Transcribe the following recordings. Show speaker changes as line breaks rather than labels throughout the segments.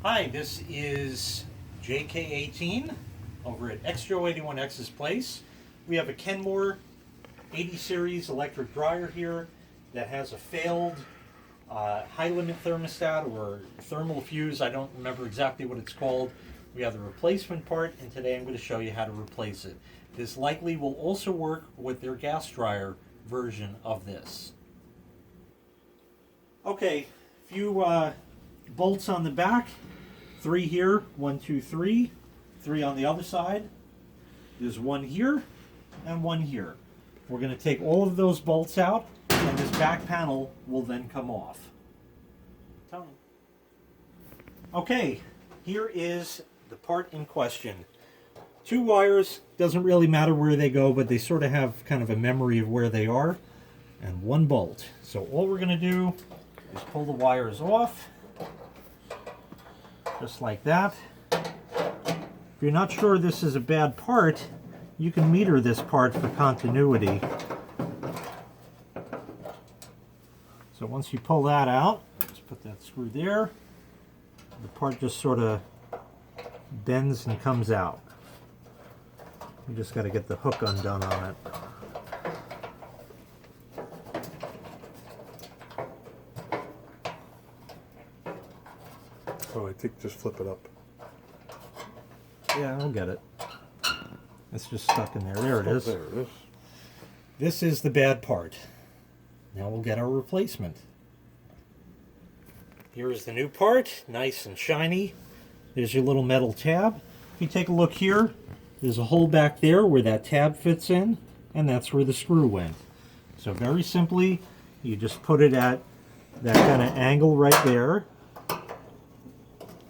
Hi, this is JK18 over at XJO81X's place. We have a Kenmore 80 series electric dryer here that has a failed high limit thermostat or thermal fuse. I don't remember exactly what it's called. We have the replacement part, and today I'm going to show you how to replace it. This likely will also work with their gas dryer version of this. Okay, few bolts on the back. 3 here, 1, 2, 3. 3 on the other side. There's 1 here and 1 here. We're going to take all of those bolts out, and this back panel will then come off. Okay, here is the part in question. 2 wires, doesn't really matter where they go, but they sort of have kind of a memory of where they are, and 1 bolt. So all we're going to do is pull the wires off, just like that. If you're not sure this is a bad part, you can meter this part for continuity. So once you pull that out, just put that screw there. The part just sort of bends and comes out. You just got to get the hook undone on it.
Oh, I think just flip it up.
Yeah, I'll get it. It's just stuck in there. There it is.
There it is.
This is the bad part. Now we'll get our replacement. Here is the new part, nice and shiny. There's your little metal tab. If you take a look here, there's a hole back there where that tab fits in, and that's where the screw went. So very simply, you just put it at that kind of angle right there,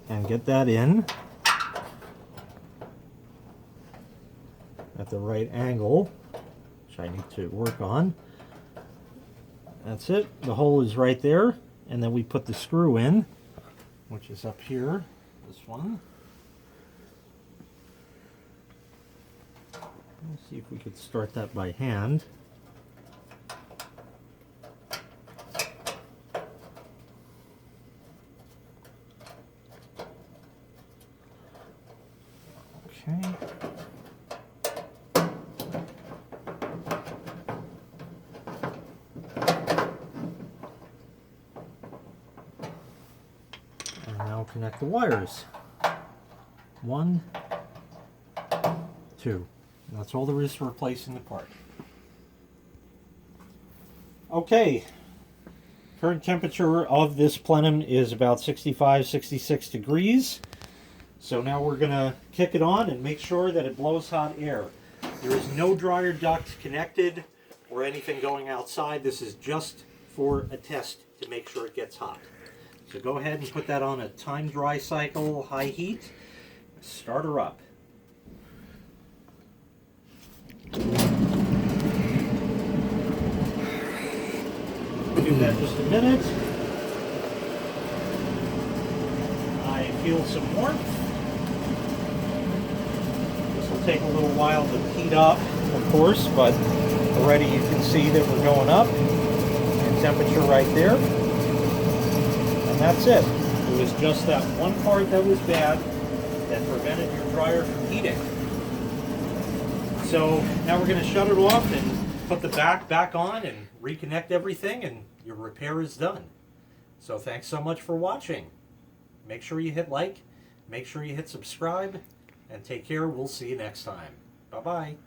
and get that in at the right angle, which I need to work on. That's it. The hole is right there, and then we put the screw in, which is up here, this one. Let's see if we could start that by hand. Okay. And now connect the wires. 1, 2. And that's all there is to replacing the part. Okay. Current temperature of this plenum is about 65, 66 degrees. So now we're going to kick it on and make sure that it blows hot air. There is no dryer duct connected or anything going outside. This is just for a test to make sure it gets hot. So go ahead and put that on a time dry cycle, high heat. Start her up. Give that just a minute. I feel some warmth. This will take a little while to heat up, of course, but already you can see that we're going up in temperature right there. And that's it. It was just that one part that was bad that prevented your dryer from heating. So now we're going to shut it off and put the back on and reconnect everything, and your repair is done. So thanks so much for watching. Make sure you hit like, make sure you hit subscribe, and take care. We'll see you next time. Bye-bye.